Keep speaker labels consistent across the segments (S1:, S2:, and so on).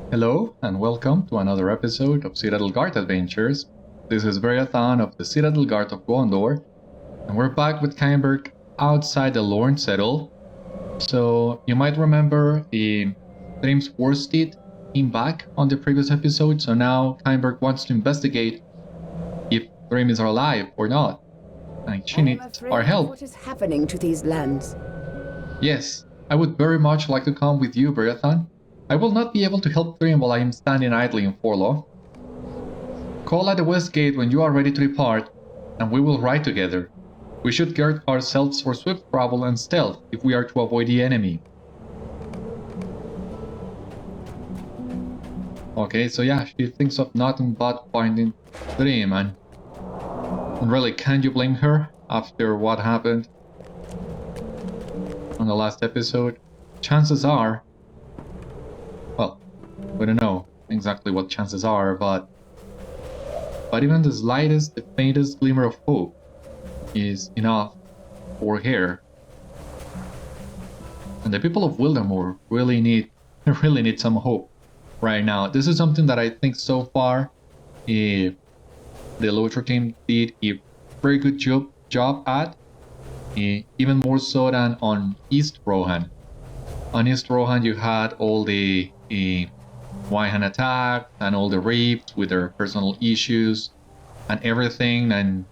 S1: Hello and welcome to another episode of Citadel Guard Adventures. This is Beriathan of the Citadel Guard of Gondor, and we're back with Cyneberg outside the Lorne Citadel. So you might remember the Dream's Worsted came back on the previous episode, so now Cyneberg wants to investigate if Dream is alive or not. And she needs our help.
S2: What is happening to these lands?
S1: Yes, I would very much like to come with you, Beriathan. I will not be able to help Dream while I am standing idly in Forlaw. Call at the west gate when you are ready to depart, and we will ride together. We should guard ourselves for swift travel and stealth if we are to avoid the enemy. Okay, so yeah, she thinks of nothing but finding Dream, and really, can you blame her after what happened on the last episode? Chances are, well, we don't know exactly what chances are, but even the slightest, the faintest glimmer of hope is enough for her. And the people of Wildermoor really need some hope right now. This is something that I think so far the LOTRO team did a very good job at, even more so than on East Rohan. On East Rohan you had all the Wyhan attack and all the rapes with their personal issues and everything, and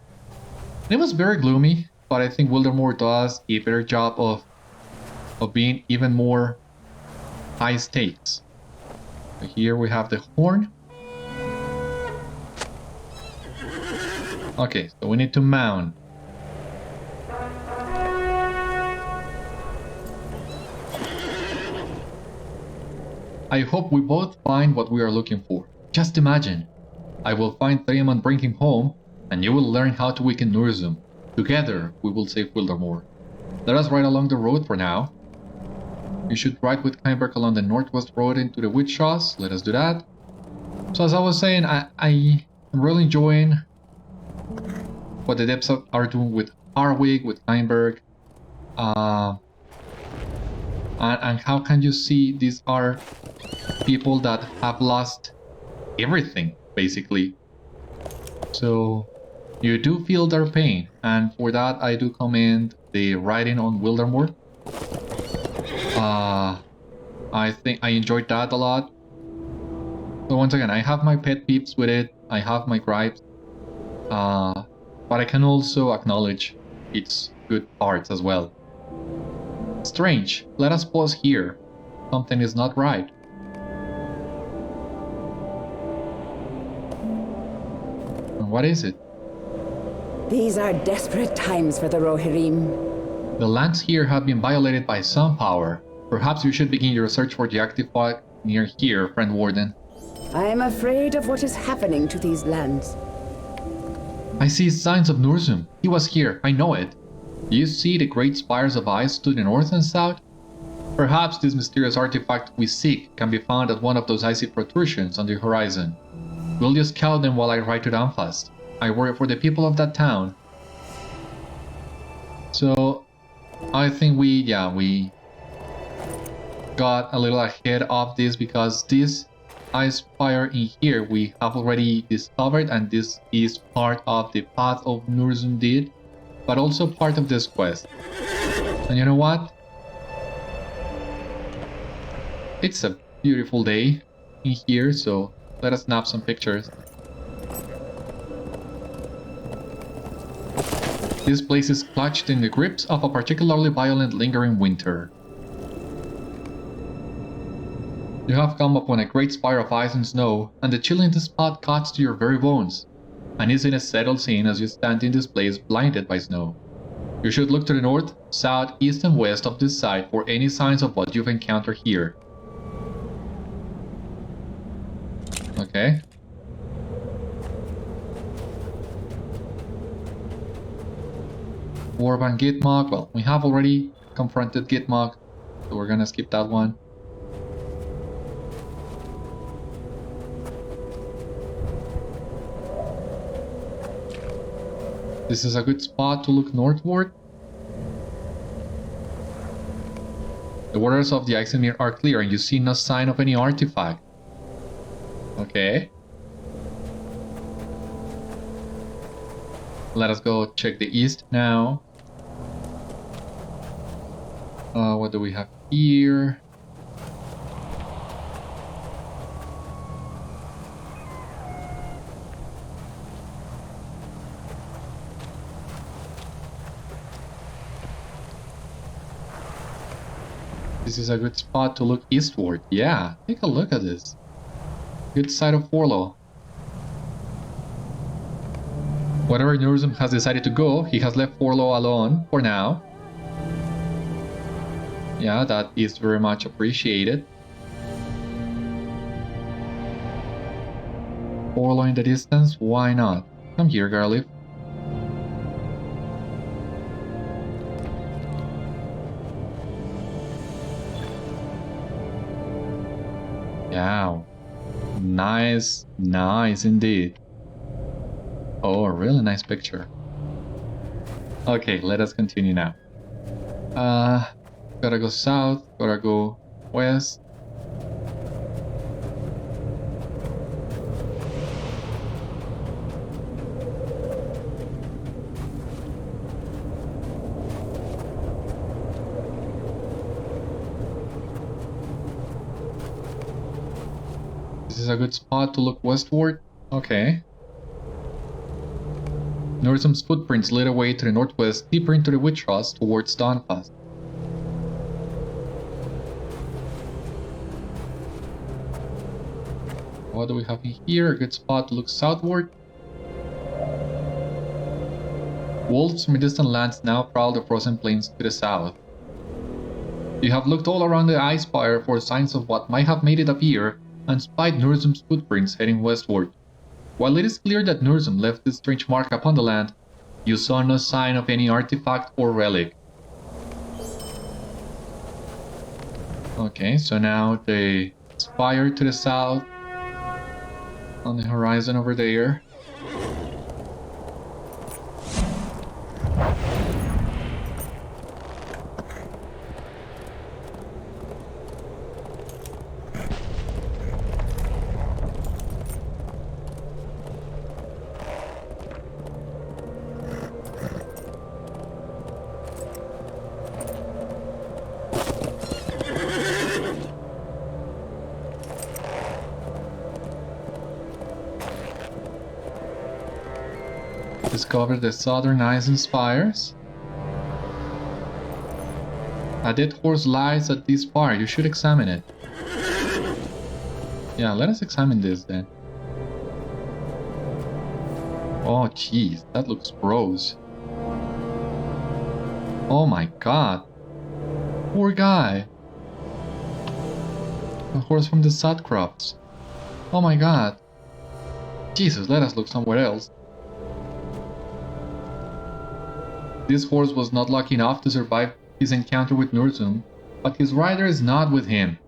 S1: it was very gloomy, but I think Wildermoor does a better job of being even more high stakes. So here we have the horn. Okay, so we need to mount. I hope we both find what we are looking for. Just imagine. I will find Threim and bring him home, and you will learn how to weaken Núrzum. Together, we will save Wildermoor. Let us ride along the road for now. We should ride with Cyneberg along the northwest road into the Whithshaws. Let us do that. So as I was saying, I am really enjoying what the depths are doing with Harwig, with Cyneberg. And how can you see these are people that have lost everything, basically. So you do feel their pain, and for that I do commend the riding on Wildermoor. I think I enjoyed that a lot. So once again, I have my pet peeves with it, I have my gripes, but I can also acknowledge its good parts as well. Strange, let us pause here. Something is not right. And what is it?
S2: These are desperate times for the Rohirrim.
S1: The lands here have been violated by some power. Perhaps you should begin your search for the active fog near here, friend Warden.
S2: I am afraid of what is happening to these lands.
S1: I see signs of Núrzum. He was here, I know it. Do you see the great spires of ice to the north and south? Perhaps this mysterious artifact we seek can be found at one of those icy protrusions on the horizon. Will you scout them while I ride to Dunfast? I worry for the people of that town. So, I think we got a little ahead of this, because this Ice-spire in here we have already discovered, and this is part of the path of Núrzum did, but also part of this quest. And you know what? It's a beautiful day in here, so let us snap some pictures. This place is clutched in the grips of a particularly violent lingering winter. You have come upon a great spire of ice and snow, and the chill in this spot cuts to your very bones. An easiness settles scene as you stand in this place blinded by snow. You should look to the north, south, east and west of this site for any signs of what you've encountered here. Okay. Warban Gitmog, well, we have already confronted Gitmog, so we're gonna skip that one. This is a good spot to look northward. The waters of the Ice-spires are clear and you see no sign of any artifact. Okay. Let us go check the east now. What do we have here? This is a good spot to look eastward. Yeah, take a look at this. Good side of Forlaw. Whatever Núrzum has decided to go, he has left Forlaw alone for now. Yeah, that is very much appreciated. Forlaw in the distance, why not? Come here, Garlic. Yeah, nice, nice indeed. Oh, a really nice picture. Okay, let us continue now. Gotta go south, gotta go west. This is a good spot to look westward. Okay. Núrzum's footprints lead away to the northwest, deeper into the Whithshaws towards Dunfast. What do we have in here? A good spot to look southward. Wolves from distant lands now prowl the frozen plains to the south. You have looked all around the Ice-spire for signs of what might have made it appear, and spied Núrzum's footprints heading westward. While it is clear that Núrzum left this strange mark upon the land, you saw no sign of any artifact or relic. Okay, so now the spire to the south, on the horizon over there. Discover the southern Ice-spires. A dead horse lies at this spire. You should examine it. Yeah, let us examine this then. Oh jeez, that looks gross. Oh my god. Poor guy. A horse from the Sudcrops. Oh my god. Jesus, let us look somewhere else. This horse was not lucky enough to survive his encounter with Núrzum, but his rider is not with him.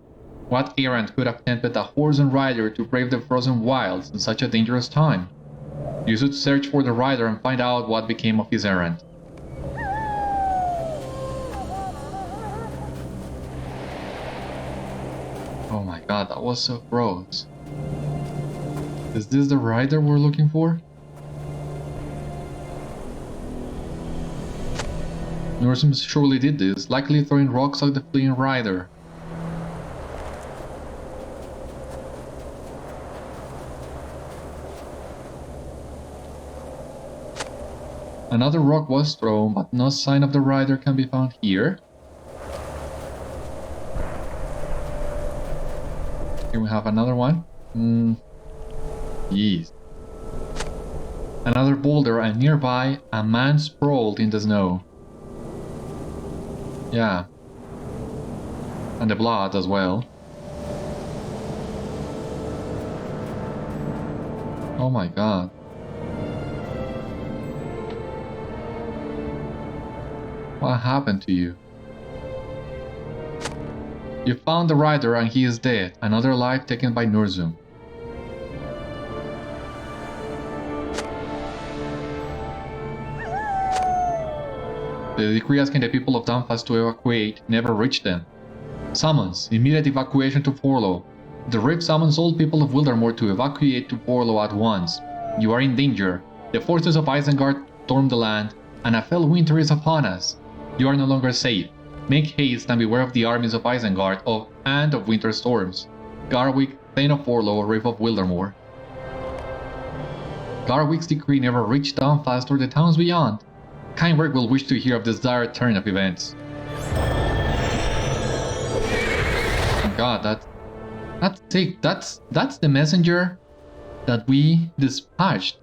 S1: What errand could have tempted a horse and rider to brave the frozen wilds in such a dangerous time? You should search for the rider and find out what became of his errand. Oh my god, that was so gross. Is this the rider we're looking for? Núrzum surely did this, likely throwing rocks at the fleeing rider. Another rock was thrown, but no sign of the rider can be found here. Here we have another one. Yes. Another boulder, and nearby, a man sprawled in the snow. Yeah. And the blood as well. Oh my god. What happened to you? You found the rider and he is dead. Another life taken by Núrzum. The decree asking the people of Dunfast to evacuate never reached them. Summons immediate evacuation to Forlaw. The rift summons all people of Wildermore to evacuate to Forlaw at once. You are in danger. The forces of Isengard storm the land, and a fell winter is upon us. You are no longer safe. Make haste and beware of the armies of Isengard and of winter storms. Garwick, Thane of Forlaw, Reef of Wildermore. Garwick's decree never reached Dunfast or the towns beyond. Cyneberg will wish to hear of this dire turn of events. Oh God, that's sick. That's the messenger that we dispatched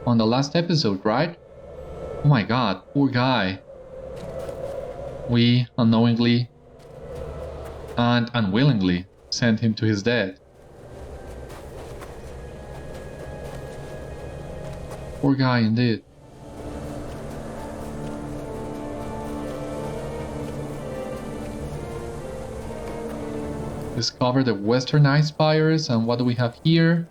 S1: on the last episode, right? Oh my God, poor guy. We unknowingly and unwillingly sent him to his death. Poor guy indeed. Discover the western Ice-spires, and what do we have here?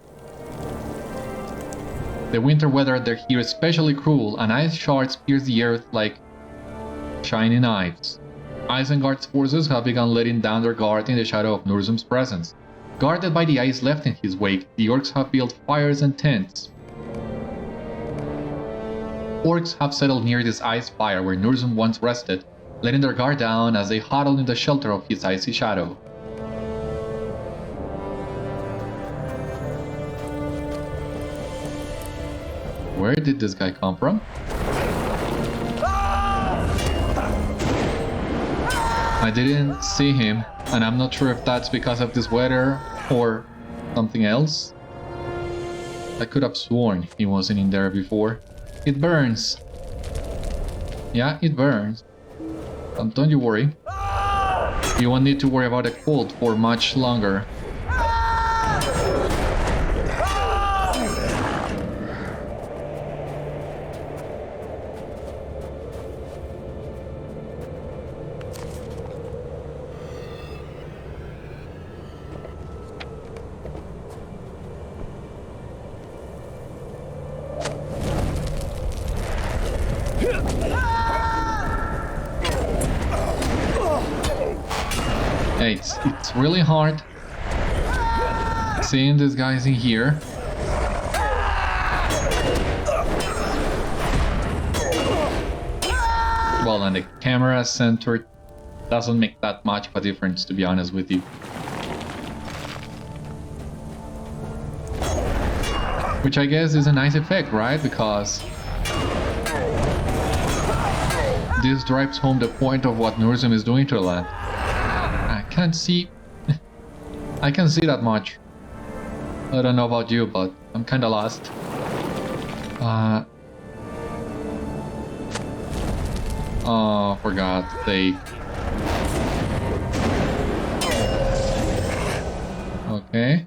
S1: The winter weather there here is especially cruel, and ice shards pierce the earth like shiny knives. Isengard's forces have begun letting down their guard in the shadow of Núrzum's presence. Guarded by the ice left in his wake, the orcs have built fires and tents. Orcs have settled near this ice-spire where Núrzum once rested, letting their guard down as they huddle in the shelter of his icy shadow. Where did this guy come from? I didn't see him, and I'm not sure if that's because of this weather or something else. I could have sworn he wasn't in there before. It burns. Yeah, it burns. Don't you worry. You won't need to worry about the cold for much longer. It's really hard seeing these guys in here. Well, and the camera center doesn't make that much of a difference, to be honest with you. Which I guess is a nice effect, right? Because this drives home the point of what Núrzum is doing to the land. Can't see. I can see that much. I don't know about you, but I'm kinda lost. Oh, for God's sake. Okay.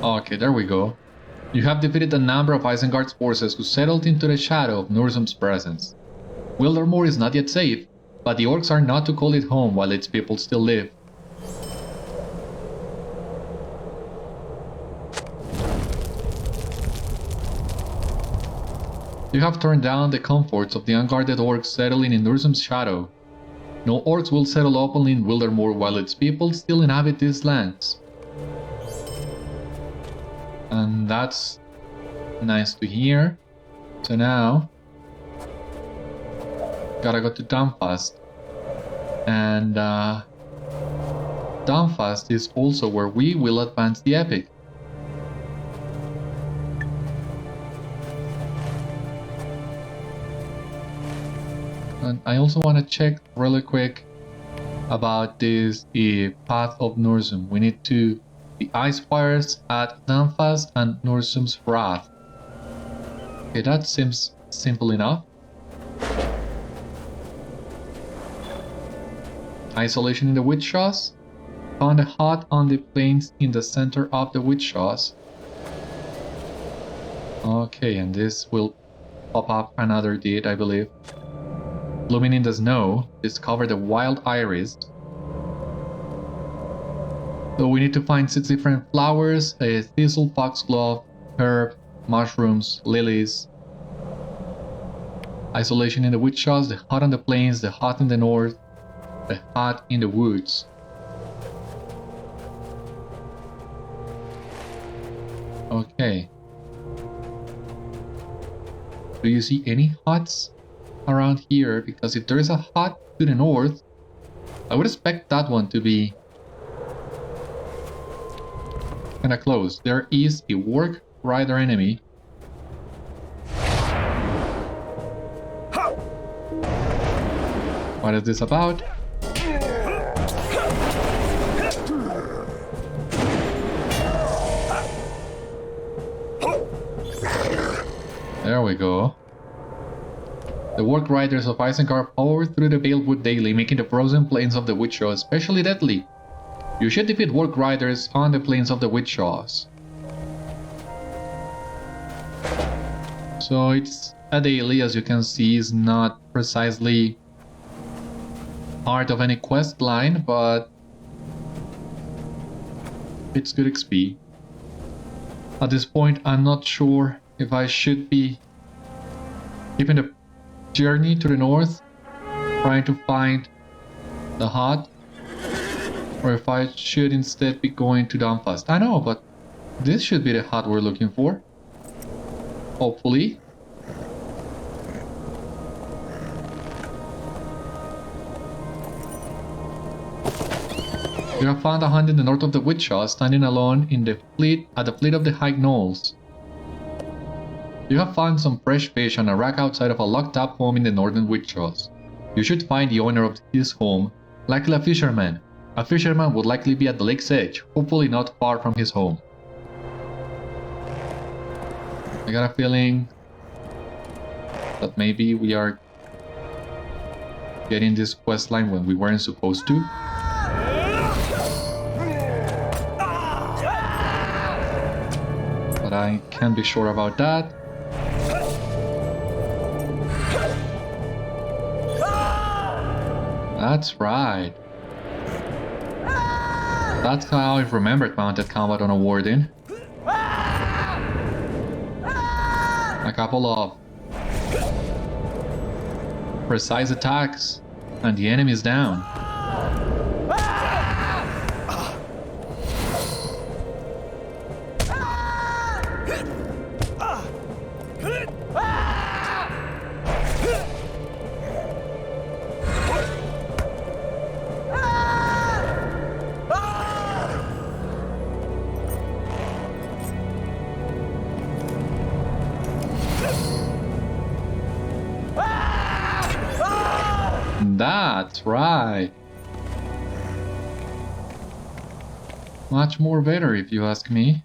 S1: Okay, there we go. You have defeated a number of Isengard's forces who settled into the shadow of Núrzum's presence. Wildermore is not yet safe, but the orcs are not to call it home while its people still live. You have torn down the comforts of the unguarded orcs settling in Núrzum's shadow. No orcs will settle openly in Wildermore while its people still inhabit these lands. And that's nice to hear. So now, gotta go to Dunfast. And Dunfast is also where we will advance the epic. And I also want to check really quick about this path of Núrzum. We need to the Ice-spires at Dunfast and Núrzum's Wrath. Okay, that seems simple enough. Isolation in the Whithshaws. Found a hut on the plains in the center of the Whithshaws. Okay, and this will pop up another deed, I believe. Blooming in the snow, discover the wild iris. So we need to find 6 different flowers, a thistle, foxglove, herb, mushrooms, lilies. Isolation in the Whithshaws, the hut on the plains, the hut in the north, the hut in the woods. Okay. Do you see any huts around here? Because if there is a hut to the north, I would expect that one to be kinda close. There is a warg rider enemy. What is this about? There we go. The warg riders of Isengard power through the Valewood daily, making the frozen plains of the Whithshaws especially deadly. You should defeat warg riders on the plains of the Whithshaws. So it's a daily, as you can see, is not precisely part of any quest line, but it's good XP. At this point, I'm not sure if I should be keeping the journey to the north, trying to find the hut, or if I should instead be going to Dunfast. I know, but this should be the hut we're looking for. Hopefully. You have found a hunt in the north of the Whithshaws, standing alone in the fleet at the fleet of the High Knolls. You have found some fresh fish on a rack outside of a locked-up home in the northern Whithshaws. You should find the owner of this home, likely a fisherman. A fisherman would likely be at the lake's edge, hopefully not far from his home. I got a feeling that maybe we are getting this quest line when we weren't supposed to. But I can't be sure about that. That's right. That's how I remembered mounted combat on a Warden. A couple of precise attacks and the enemy is down. That's right. Much more better if you ask me.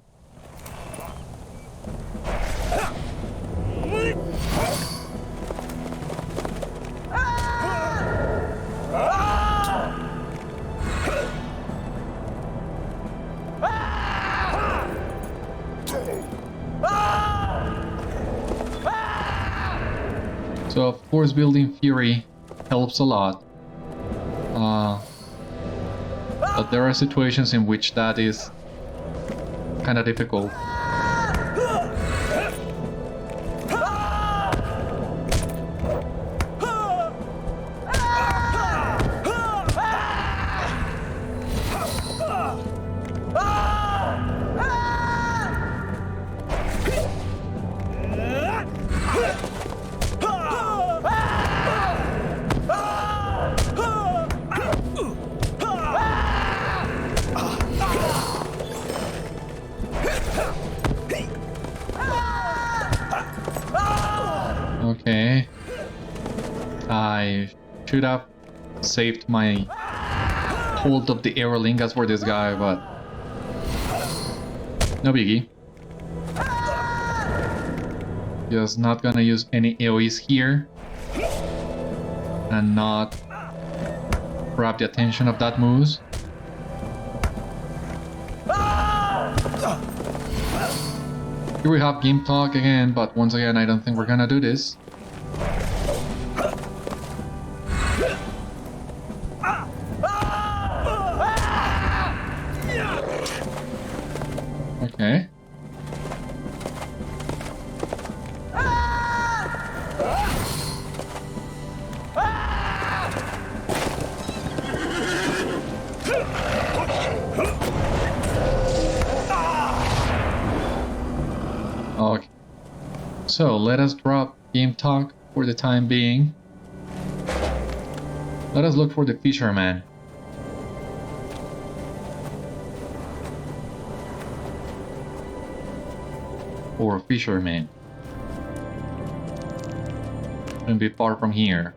S1: So of course building Fury helps a lot, but there are situations in which that is kind of difficult. Okay, I should have saved my hold of the Aerolingas for this guy, but no biggie. Just not gonna use any AoEs here and not grab the attention of that moose. Here we have game talk again, but once again, I don't think we're gonna do this. Okay. Okay. So let us drop game talk for the time being. Let us look for the fisherman. Or fisherman. Shouldn't be far from here.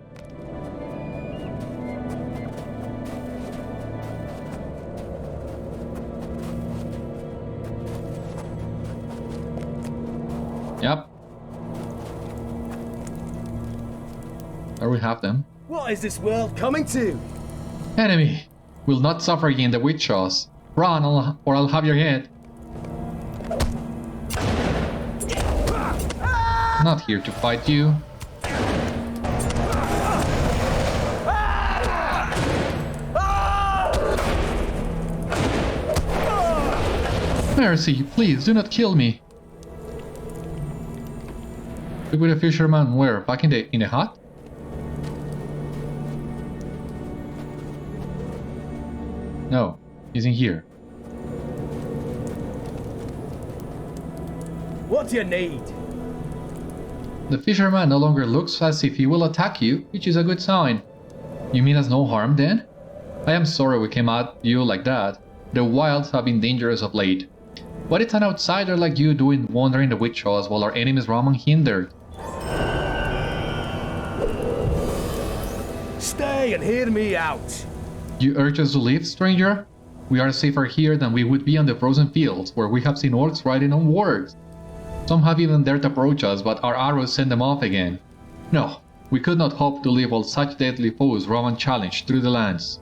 S1: Yep. There we have them.
S3: What is this world coming to?
S1: Enemy! Will not suffer again the Whithshaws. Run or I'll have your head. Not here to fight you. Mercy, please do not kill me. Look with a fisherman where? Back in the hut? No, he's in here.
S3: What do you need?
S1: The fisherman no longer looks as if he will attack you, which is a good sign. You mean us no harm then? I am sorry we came at you like that. The wilds have been dangerous of late. What is an outsider like you doing wandering the Whithshaws while our enemies roam unhindered?
S3: Stay and hear me out.
S1: You urge us to leave, stranger? We are safer here than we would be on the frozen fields, where we have seen orcs riding on wargs. Some have even dared to approach us, but our arrows send them off again. No, we could not hope to live while such deadly foes roam unchallenged through the lands.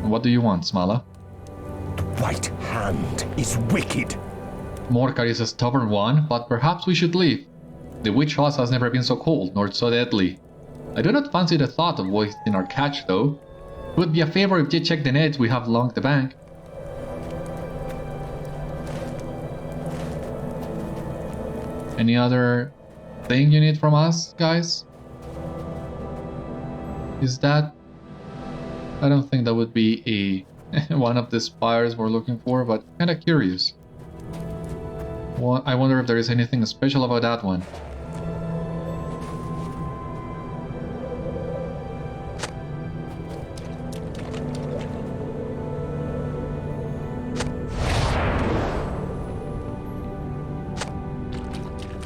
S1: What do you want, Smala?
S3: The White Hand is wicked.
S1: Morcar is a stubborn one, but perhaps we should leave. The Whithshaws has never been so cold, nor so deadly. I do not fancy the thought of wasting our catch, though. It would be a favor if you check the nets we have along the bank. Any other thing you need from us, guys? Is that... I don't think that would be a one of the spires we're looking for, but kinda curious. Well, I wonder if there is anything special about that one.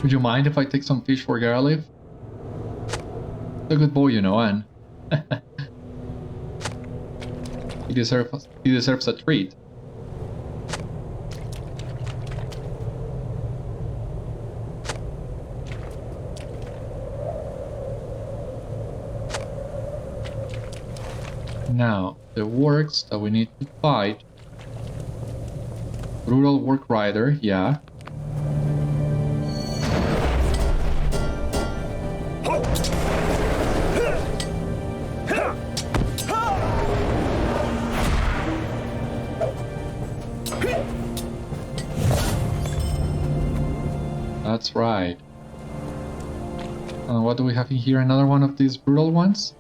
S1: Would you mind if I take some fish for Garliv? A good boy, you know, and he deserves a treat. Now, the orcs that we need to fight. Brutal Work Rider, yeah. That's right. What do we have in here? Another one of these brutal ones?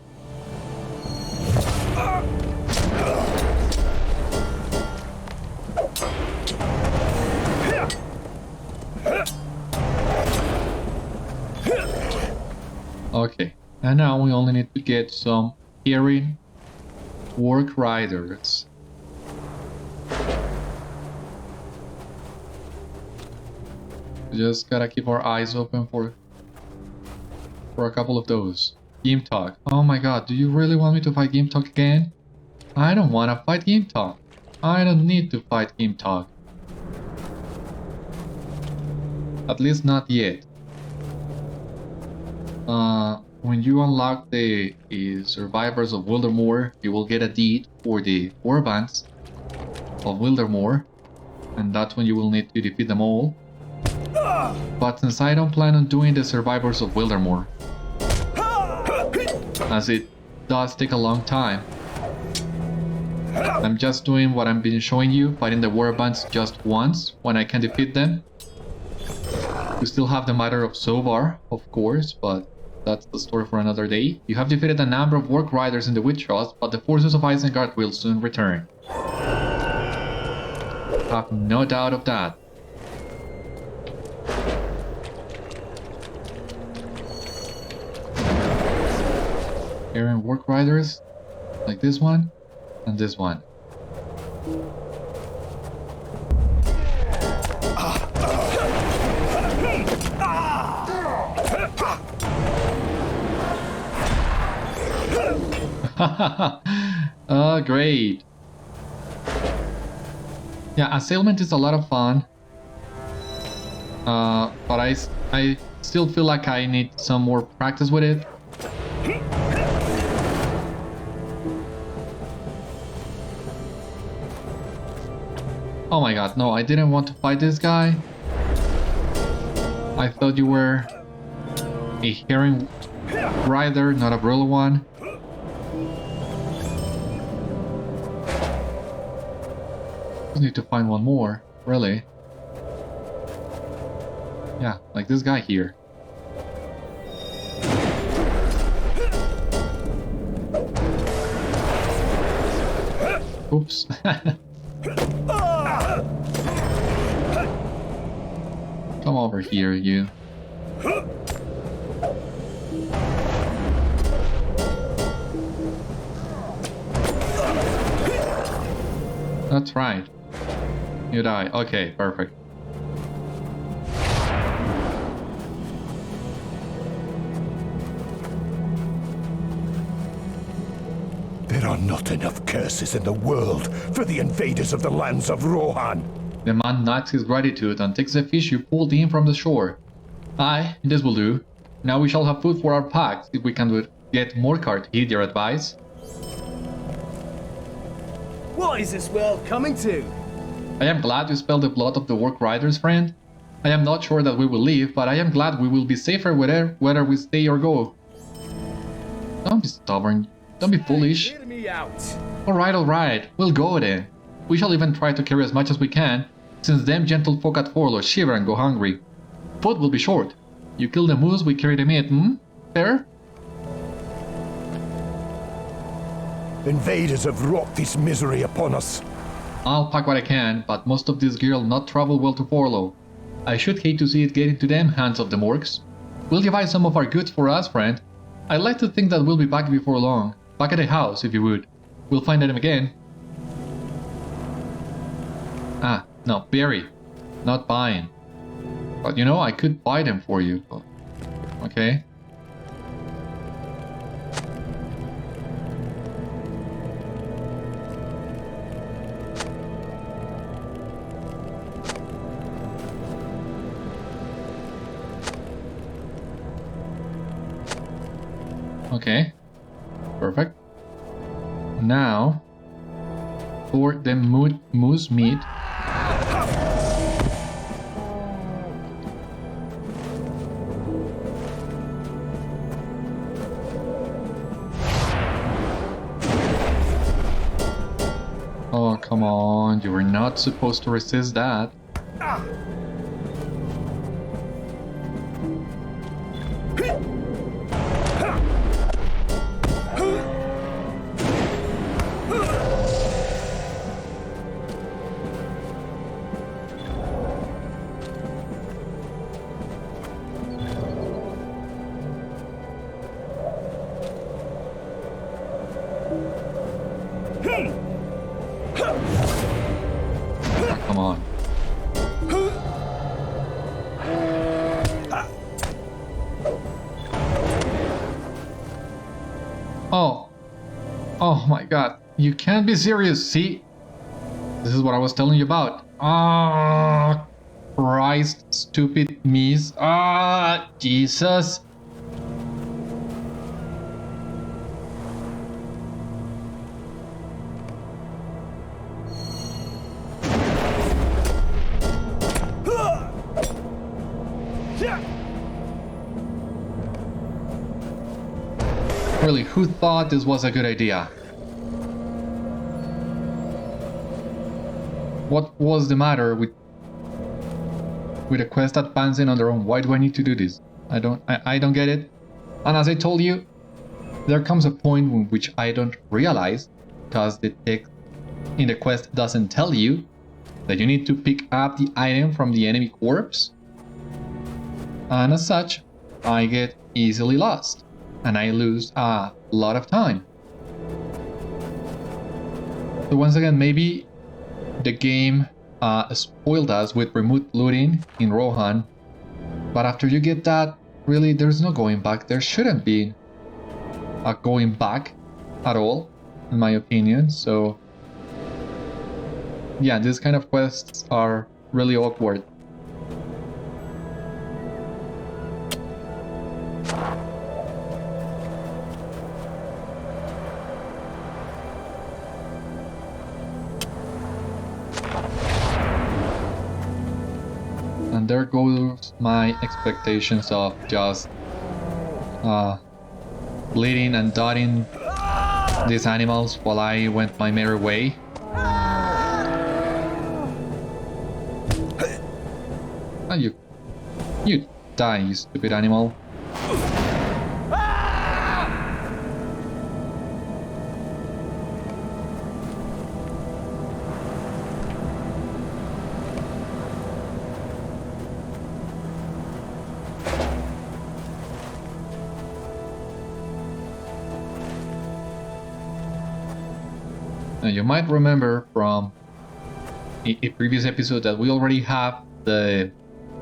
S1: Okay, and now we only need to get some hearing work riders. Just gotta keep our eyes open for a couple of those. Game Talk. Oh my god, do you really want me to fight Game Talk again? I don't wanna fight Game Talk. I don't need to fight Game Talk. At least not yet. When you unlock the Survivors of Wildermoor, you will get a deed for the warbands of Wildermoor. and that's when you will need to defeat them all. But since I don't plan on doing the Survivors of Wildermore, as it does take a long time, I'm just doing what I've been showing you, fighting the warbands just once when I can defeat them. We still have the matter of Sovar, of course, but that's the story for another day. You have defeated a number of orc riders in the Whithshaws, but the forces of Isengard will soon return. Have no doubt of that. Aaron work riders like this one and this one. Oh, great. Yeah, assailment is a lot of fun. But I still feel like I need some more practice with it. Oh my god, no, I didn't want to fight this guy. I thought you were a herring rider, not a brutal one. Just need to find one more, really. Yeah, like this guy here. Oops. Come over here, you. That's right. You die. Okay, perfect.
S3: There are not enough curses in the world for the invaders of the lands of Rohan.
S1: The man nods his gratitude and takes the fish you pulled in from the shore. Aye, this will do. Now we shall have food for our packs if we can get more cart. Heed your advice.
S4: What is this world coming to?
S1: I am glad you spilled the blood of the orc riders, friend. I am not sure that we will leave, but I am glad we will be safer whether we stay or go. Don't be stubborn. Don't be foolish.
S4: Hear me out.
S1: Alright, we'll go then. We shall even try to carry as much as we can, since them gentle folk at Forlaw shiver and go hungry. Food will be short. You kill the moose, we carry the meat, Fair?
S3: Invaders have wrought this misery upon us.
S1: I'll pack what I can, but most of this gear'll not travel well to Forlaw. I should hate to see it get into them hands of the orcs. Will you buy some of our goods for us, friend? I'd like to think that we'll be back before long. Back at the house, if you would. We'll find them again. Ah, no, Barry. Not buying. But you know, I could buy them for you. Okay. Okay. Perfect. Now, for the moose meat. Oh, come on. You were not supposed to resist that. Come on. Oh. Oh my god. You can't be serious, see? This is what I was telling you about. Ah, Christ, stupid me's. Ah, Jesus. Really, who thought this was a good idea? What was the matter with a quest advancing on their own? Why do I need to do this? I don't get it. And as I told you, there comes a point in which I don't realize, because the text in the quest doesn't tell you that you need to pick up the item from the enemy corpse. And as such, I get easily lost, and I lose a lot of time. So once again, maybe the game spoiled us with remote looting in Rohan, but after you get that, really there's no going back. There shouldn't be a going back at all, in my opinion. So yeah, these kind of quests are really awkward. And there goes my expectations of just bleeding and dotting these animals while I went my merry way. Oh, you die, you stupid animal. Now you might remember from a previous episode that we already have the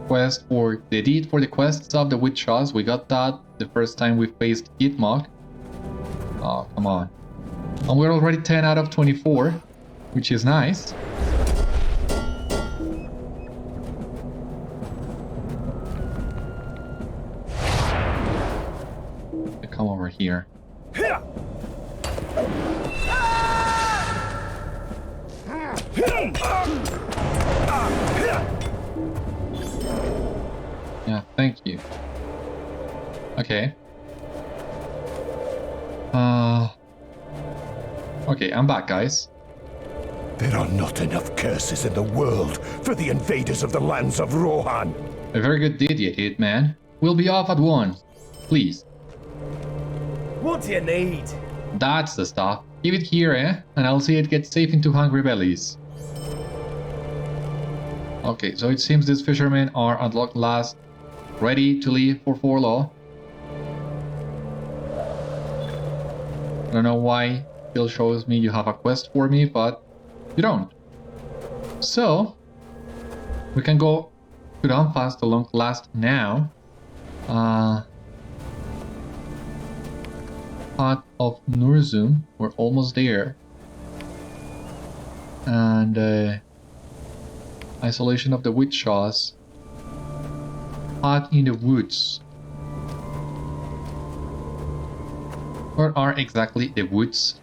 S1: quest for the deed for the quests of the Whithshaws. We got that the first time we faced Gitmog. Oh, come on. And we're already 10 out of 24, which is nice. Come over here. Yeah, thank you. Okay. Okay, I'm back, guys.
S3: There are not enough curses in the world for the invaders of the lands of Rohan.
S1: A very good deed you did, man. We'll be off at once. Please.
S4: What do you need?
S1: That's the stuff. Give it here, eh? And I'll see it get safe into hungry bellies. Okay, so it seems these fishermen are at long last ready to leave for Forlaw. I don't know why still shows me you have a quest for me, but you don't. So we can go to Dunfast to long last now. Part of Núrzum, we're almost there. And isolation of the Whithshaws. Hut in the woods. Where are exactly the woods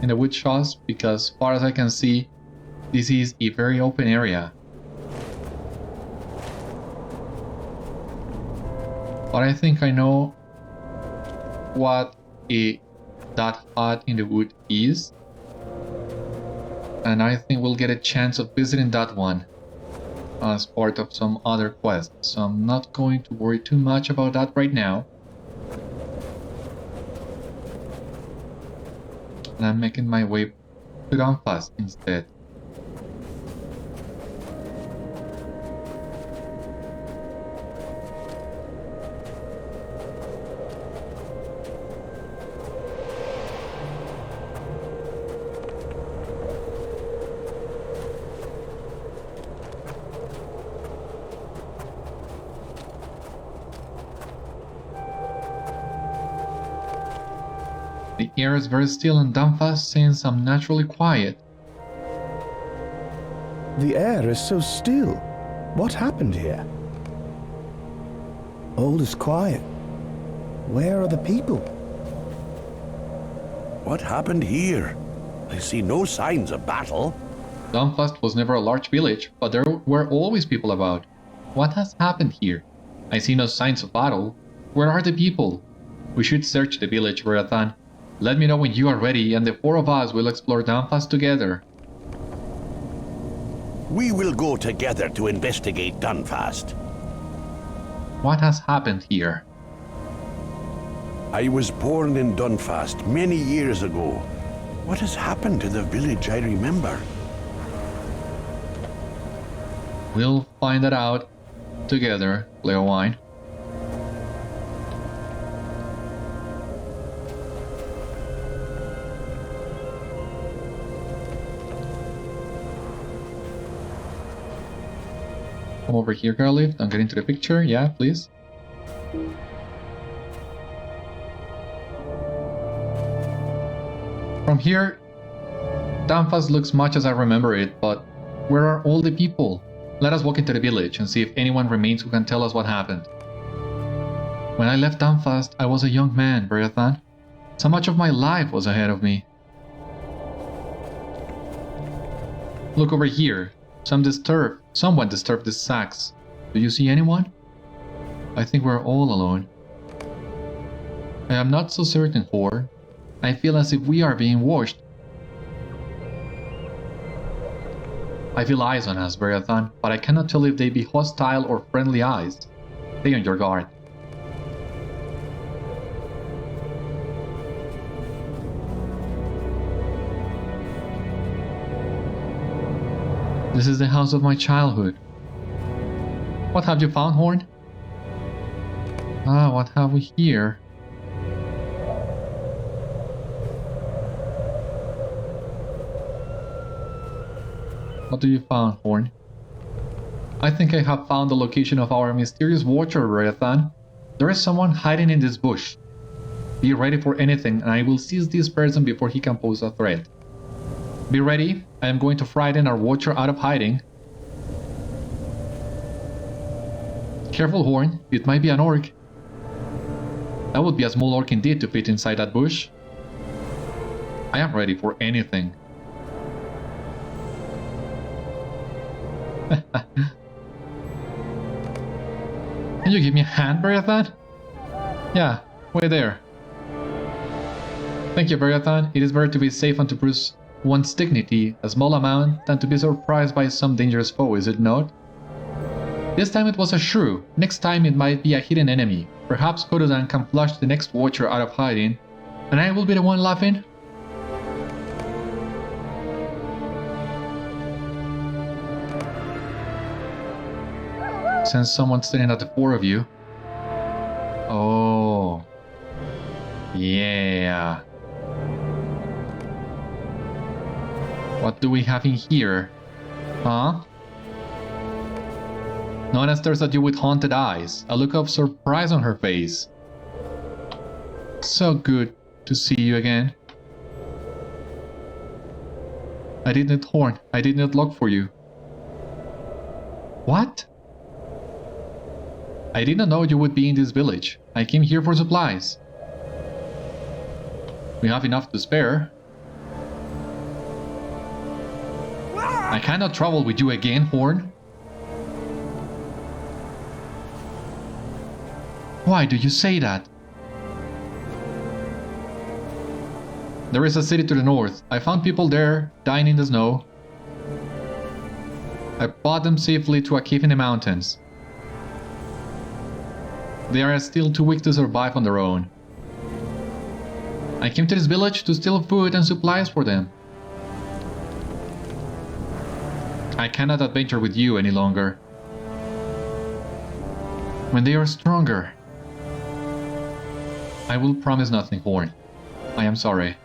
S1: in the Whithshaws? Because as far as I can see, this is a very open area. But I think I know what that hut in the wood is. And I think we'll get a chance of visiting that one as part of some other quest. So I'm not going to worry too much about that right now. And I'm making my way to Dunfast instead. The air is very still in Dunfast since I'm naturally quiet.
S5: The air is so still. What happened here? All is quiet. Where are the people?
S6: What happened here? I see no signs of battle.
S1: Dunfast was never a large village, but there were always people about. What has happened here? I see no signs of battle. Where are the people? We should search the village, Beriathan. Let me know when you are ready, and the four of us will explore Dunfast together.
S6: We will go together to investigate Dunfast.
S1: What has happened here?
S6: I was born in Dunfast many years ago. What has happened to the village I remember?
S1: We'll find that out together, Gléowine. Come over here, Garlift. I'm getting to the picture. Yeah, please. From here, Dunfast looks much as I remember it, but where are all the people? Let us walk into the village and see if anyone remains who can tell us what happened. When I left Dunfast, I was a young man, Beriathan. So much of my life was ahead of me. Look over here. Someone disturbed the sacks. Do you see anyone? I think we're all alone. I am not so certain, Horde. I feel as if we are being watched. I feel eyes on us, Beriathan, but I cannot tell if they be hostile or friendly eyes. Stay on your guard. This is the house of my childhood. What have you found, Horn? Ah, what have we here? What do you find, Horn? I think I have found the location of our mysterious watcher, Beriathan. There is someone hiding in this bush. Be ready for anything, and I will seize this person before he can pose a threat. Be ready, I am going to frighten our watcher out of hiding. Careful, Horn, it might be an orc. That would be a small orc indeed to fit inside that bush. I am ready for anything. Can you give me a hand, Beriathan? Yeah, way there. Thank you, Beriathan. It is better to be safe and to prove one's dignity, a small amount, than to be surprised by some dangerous foe, is it not? This time it was a shrew. Next time it might be a hidden enemy. Perhaps Corudan can flush the next watcher out of hiding, and I will be the one laughing? Sense someone staring at the four of you. Oh. Yeah. What do we have in here? Huh? Nona stares at you with haunted eyes, a look of surprise on her face. So good to see you again. I did not horn. I did not look for you. What? I did not know you would be in this village. I came here for supplies. We have enough to spare. I cannot travel with you again, Horn. Why do you say that? There is a city to the north. I found people there, dying in the snow. I brought them safely to a cave in the mountains. They are still too weak to survive on their own. I came to this village to steal food and supplies for them. I cannot adventure with you any longer. When they are stronger, I will promise nothing, Horn. I am sorry.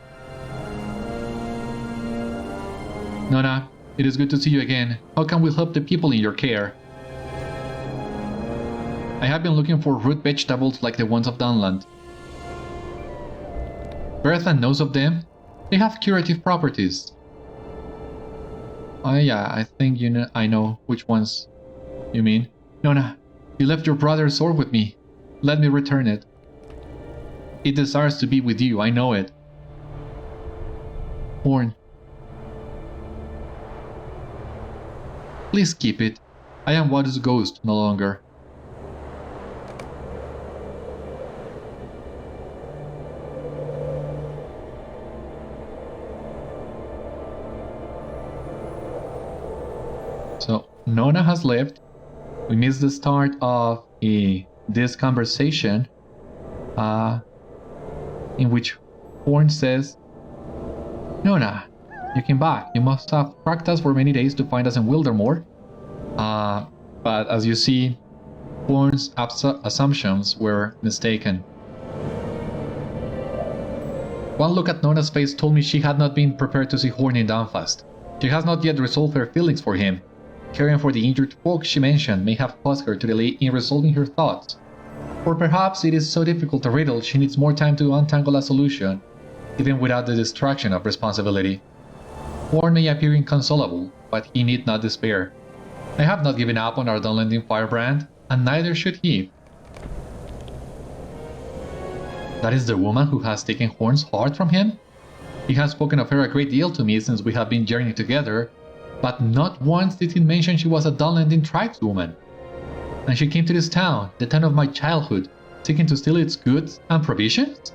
S1: Nona, it is good to see you again. How can we help the people in your care? I have been looking for root vegetables like the ones of Dunland. Beriathan knows of them. They have curative properties. Yeah, I think I know which ones you mean. Nona, you left your brother's sword with me. Let me return it. It desires to be with you, I know it. Horn. Please keep it. I am Wadu's ghost no longer. Nona has left. We missed the start of this conversation in which Horn says, Nona, you came back. You must have tracked us for many days to find us in Wildermore. But as you see, Horn's assumptions were mistaken. One look at Nona's face told me she had not been prepared to see Horn in Dunfast. She has not yet resolved her feelings for him. Caring for the injured folk she mentioned may have caused her to delay in resolving her thoughts. Or perhaps it is so difficult a riddle she needs more time to untangle a solution, even without the distraction of responsibility. Horn may appear inconsolable, but he need not despair. I have not given up on our Dunlending firebrand, and neither should he. That is the woman who has taken Horn's heart from him? He has spoken of her a great deal to me since we have been journeying together, but not once did he mention she was a Dunlending tribeswoman. And she came to this town, the town of my childhood, seeking to steal its goods and provisions?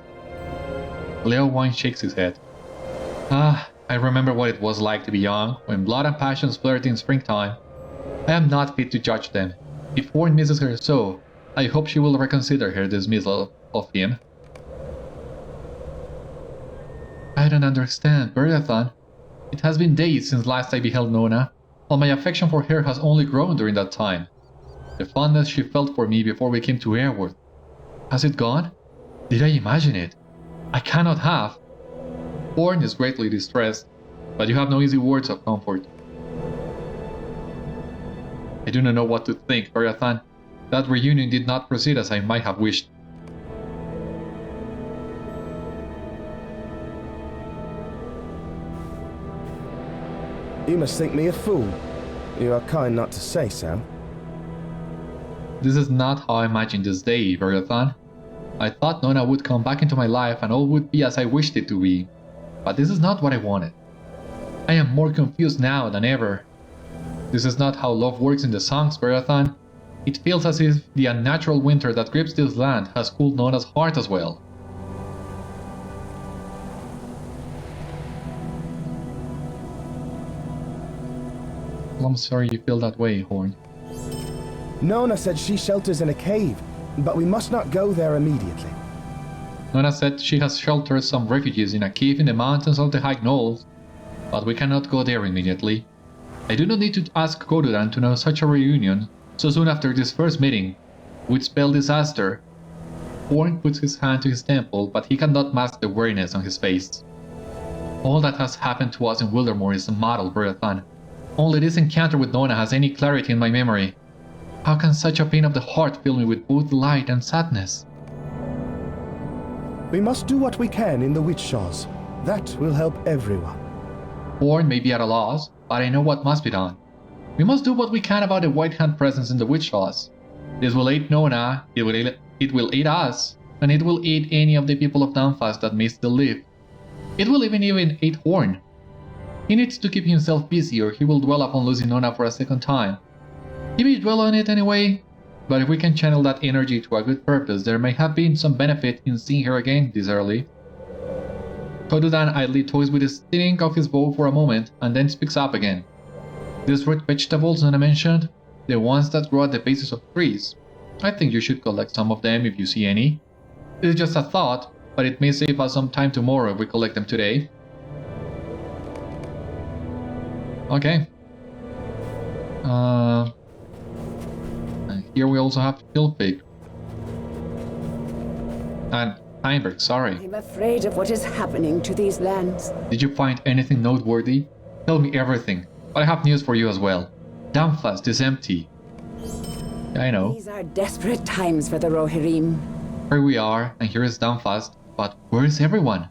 S1: Gléowine shakes his head. I remember what it was like to be young, when blood and passions flared in springtime. I am not fit to judge them. If Horn misses her so, I hope she will reconsider her dismissal of him. I don't understand, Beriathan. It has been days since last I beheld Nona, while my affection for her has only grown during that time. The fondness she felt for me before we came to Airworth. Has it gone? Did I imagine it? I cannot have. Horn is greatly distressed, but you have no easy words of comfort. I do not know what to think, Beriathan. That reunion did not proceed as I might have wished.
S5: You must think me a fool. You are kind not to say so.
S1: This is not how I imagined this day, Beriathan. I thought Nona would come back into my life and all would be as I wished it to be. But this is not what I wanted. I am more confused now than ever. This is not how love works in the songs, Beriathan. It feels as if the unnatural winter that grips this land has cooled Nona's heart as well. Well, I'm sorry you feel that way, Horn.
S5: Nona said she shelters in a cave, but we must not go there immediately.
S1: Nona said she has sheltered some refugees in a cave in the mountains of the High Knolls, but we cannot go there immediately. I do not need to ask Corudan to know such a reunion so soon after this first meeting would spell disaster. Horn puts his hand to his temple, but he cannot mask the weariness on his face. All that has happened to us in Wildermore is a model, Beriathan. Only this encounter with Nona has any clarity in my memory. How can such a pain of the heart fill me with both delight and sadness?
S5: We must do what we can in the Whithshaws. That will help everyone.
S1: Horn may be at a loss, but I know what must be done. We must do what we can about the White Hand presence in the Whithshaws. This will aid Nona, it will aid us, and it will aid any of the people of Dunfast that may still live. It will even aid Horn. He needs to keep himself busy or he will dwell upon losing Nona for a second time. He may dwell on it anyway, but if we can channel that energy to a good purpose, there may have been some benefit in seeing her again this early. Corudan idly toys with the sting of his bow for a moment and then speaks up again. These root vegetables Nona mentioned, the ones that grow at the bases of trees, I think you should collect some of them if you see any. It is just a thought, but it may save us some time tomorrow if we collect them today. Okay. And here we also have Tilfig. And Cyneberg, sorry.
S2: I'm afraid of what is happening to these lands.
S1: Did you find anything noteworthy? Tell me everything, but I have news for you as well. Dunfast is empty. Yeah, I know.
S2: These are desperate times for the Rohirrim.
S1: Here we are, and here is Dunfast, but where is everyone?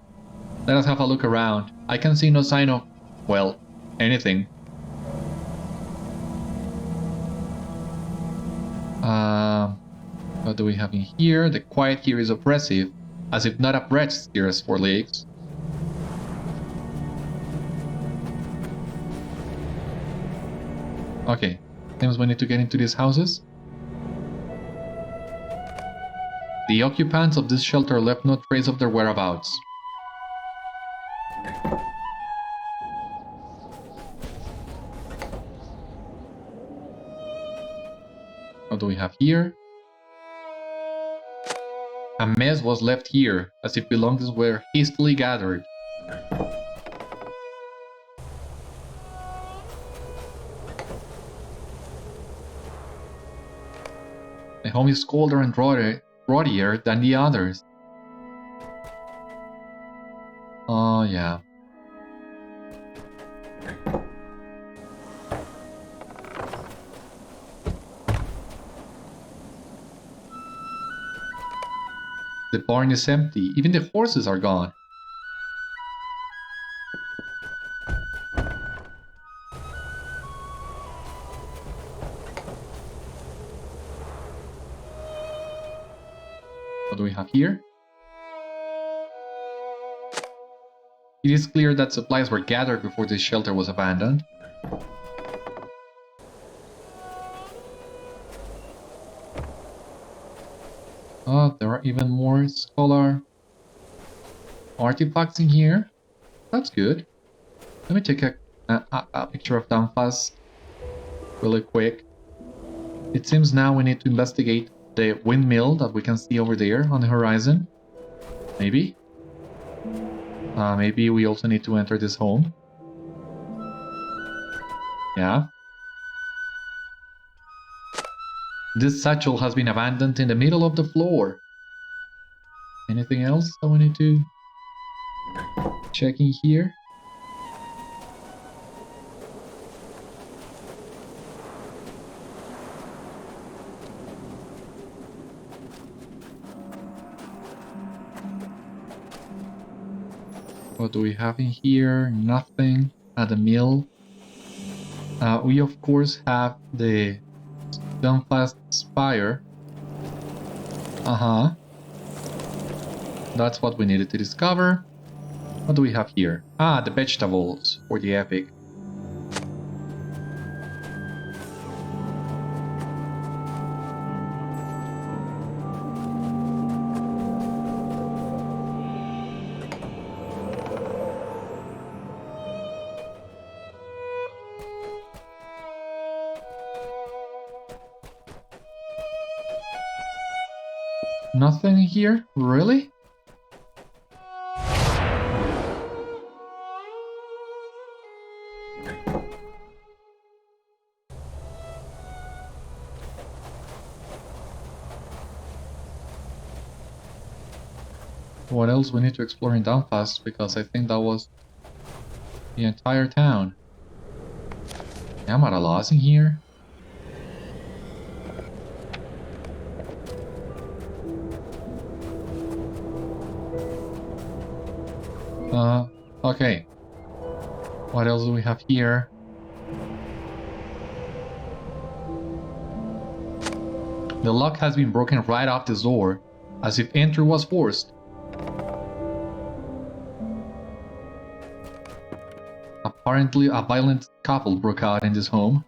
S1: Let us have a look around. I can see no sign of, well, anything. What do we have in here? The quiet here is oppressive, as if not a breath steers 4 legs. Okay, seems we need to get into these houses. The occupants of this shelter left no trace of their whereabouts. What do we have here? A mess was left here, as if belongings were hastily gathered. The home is colder and rottier than the others. Oh yeah. The barn is empty, even the horses are gone. What do we have here? It is clear that supplies were gathered before this shelter was abandoned. Oh, there are even more scholar artifacts in here. That's good. Let me take a picture of Dunfast really quick. It seems now we need to investigate the windmill that we can see over there on the horizon. Maybe. Maybe we also need to enter this home. Yeah. This satchel has been abandoned in the middle of the floor. Anything else that we need to check in here? What do we have in here? Nothing. At the mill. We of course have the Dunfast spire. That's what we needed to discover. What do we have here? Ah, the vegetables for the epic. Nothing here? Really? What else we need to explore in Dunfast, because I think that was the entire town. Am I at a loss in here? Okay. What else do we have here? The lock has been broken right off this door, as if entry was forced. Apparently, a violent couple broke out in this home.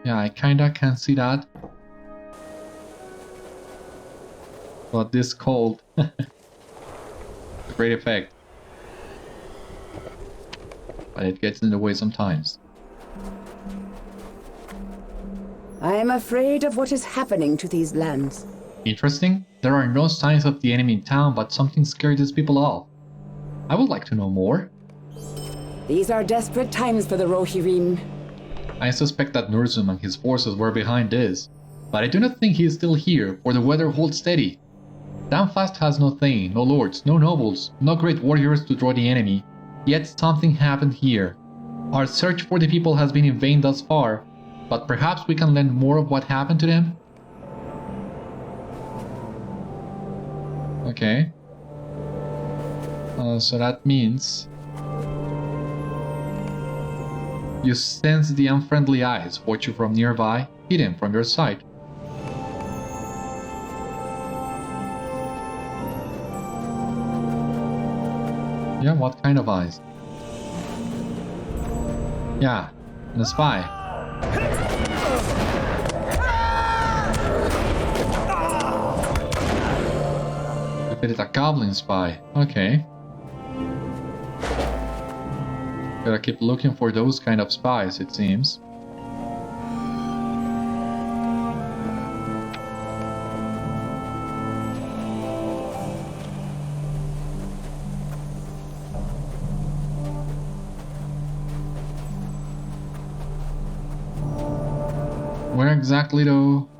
S1: Yeah, I kinda can see that. But this cold, great effect. But it gets in the way sometimes.
S2: I am afraid of what is happening to these lands.
S1: Interesting. There are no signs of the enemy in town, but something scared these people off. I would like to know more.
S2: These are desperate times for the Rohirrim.
S1: I suspect that Núrzum and his forces were behind this, but I do not think he is still here, for the weather holds steady. Dunfast has no thane, no lords, no nobles, no great warriors to draw the enemy, yet something happened here. Our search for the people has been in vain thus far, but perhaps we can learn more of what happened to them? Okay. So that means you sense the unfriendly eyes watch you from nearby, hidden from your sight. Yeah, what kind of eyes? Yeah, the spy. Defeated a goblin spy. Okay. Gotta keep looking for those kind of spies, it seems. Where exactly though?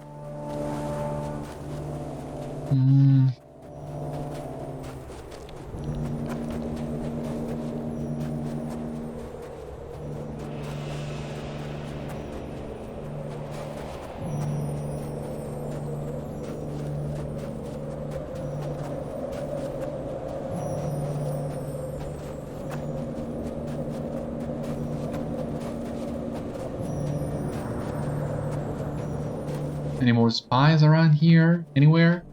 S1: Any more spies around here? Anywhere?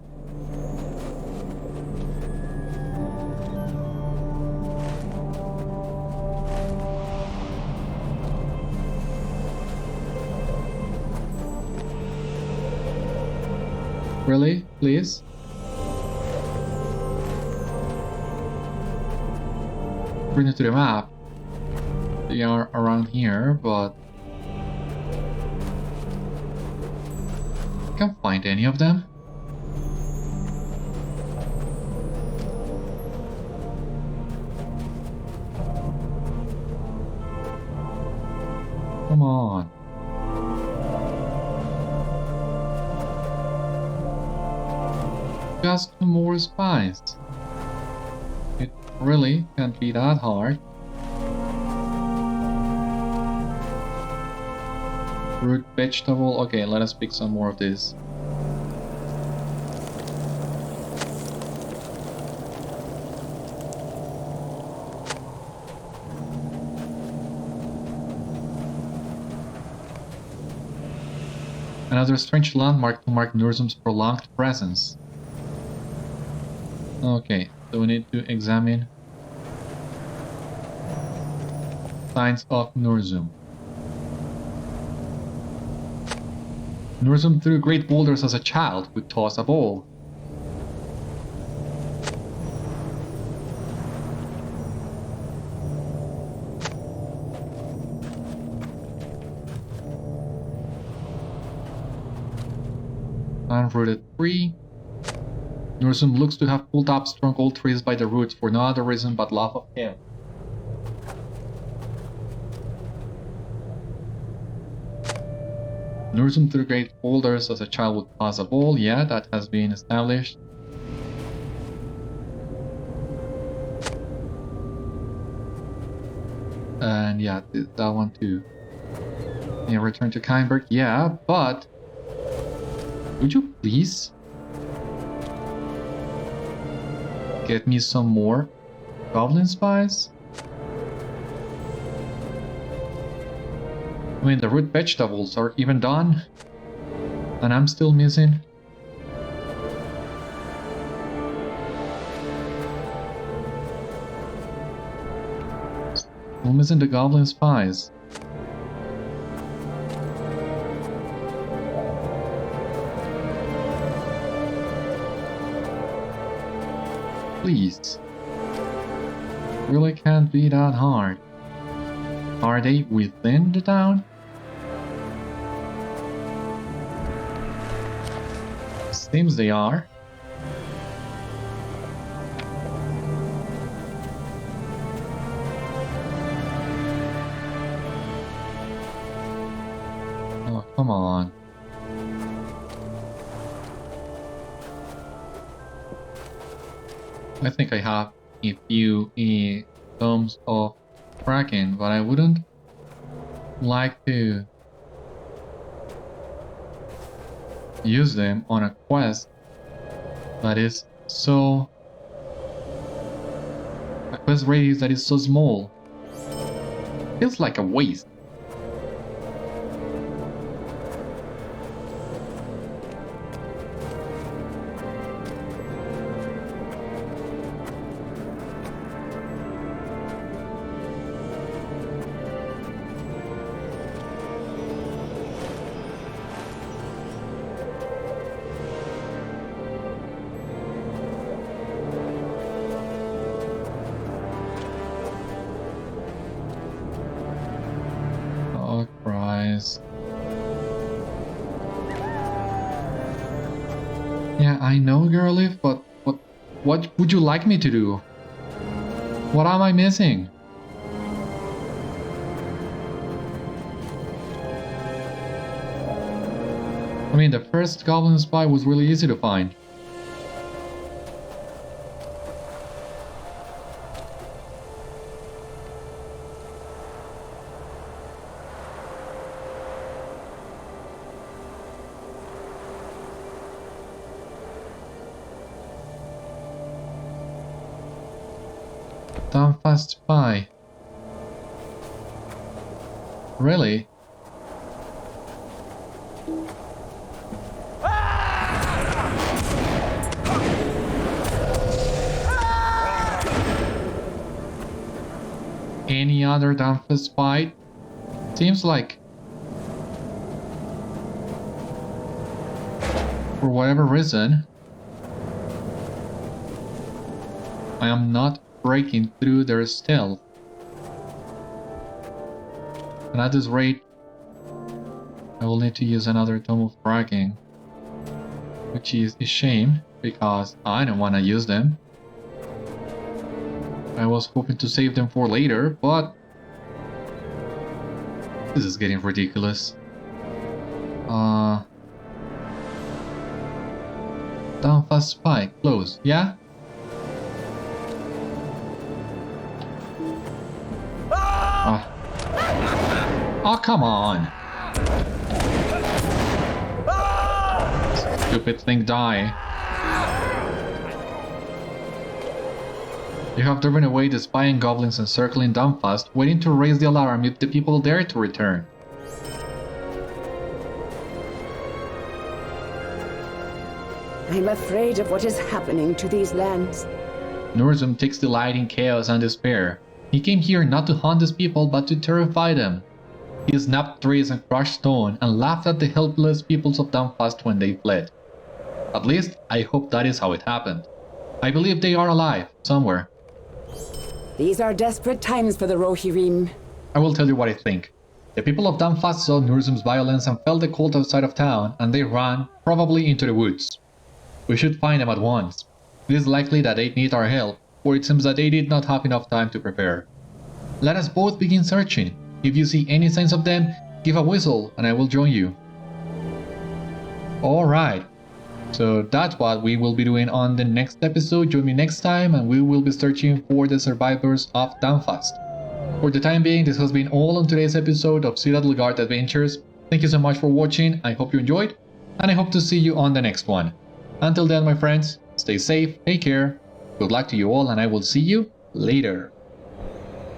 S1: Really? Please? Bring it to the map. They are around here, but I can't find any of them. Come on. Just 2 more spies. It really can't be that hard. Root vegetable. Okay, let us pick some more of this. Another strange landmark to mark Núrzum's prolonged presence. Okay, so we need to examine signs of Núrzum. Núrzum threw great boulders as a child, would toss a ball. Unrooted tree. Núrzum looks to have pulled up strong old trees by the roots for no other reason but love of him. Núrzum threw great boulders as a child would toss a ball. Yeah, that has been established. And yeah, that one too. Yeah, return to Cyneberg. Yeah, but would you please get me some more goblin spies? I mean, the root vegetables are even done, and I'm still missing. Still missing the goblin spies. Please. Really can't be that hard. Are they within the town? Seems they are. Oh, come on. I think I have a few tomes of tracking, but I wouldn't like to use them on a quest that is so... a quest radius that is so small. Feels like a waste. Oh Christ. Yeah, I know, girly, but what would you like me to do? What am I missing? I mean, the first goblin spy was really easy to find. Dunfast spy. Really? Any other Dunfast spy? Seems like, for whatever reason, I am not breaking through their stealth. And at this rate, I will need to use another Tome of Bragging, which is a shame because I don't want to use them. I was hoping to save them for later, but this is getting ridiculous. Dunfast spy, close, yeah? Oh, come on! Stupid thing, die. You have driven away the spying goblins encircling Dunfast, waiting to raise the alarm if the people dare to return.
S2: I'm afraid of what is happening to these lands.
S1: Núrzum takes delight in chaos and despair. He came here not to hunt his people but to terrify them. He snapped trees and crushed stone and laughed at the helpless peoples of Dunfast when they fled. At least, I hope that is how it happened. I believe they are alive, somewhere.
S2: These are desperate times for the Rohirrim.
S1: I will tell you what I think. The people of Dunfast saw Núrzum's violence and felt the cold outside of town, and they ran, probably into the woods. We should find them at once. It is likely that they need our help, for it seems that they did not have enough time to prepare. Let us both begin searching. If you see any signs of them, give a whistle and I will join you. Alright, so that's what we will be doing on the next episode. Join me next time and we will be searching for the survivors of Dunfast. For the time being, this has been all on today's episode of Citadel Guard Adventures. Thank you so much for watching, I hope you enjoyed, and I hope to see you on the next one. Until then, my friends, stay safe, take care, good luck to you all, and I will see you later.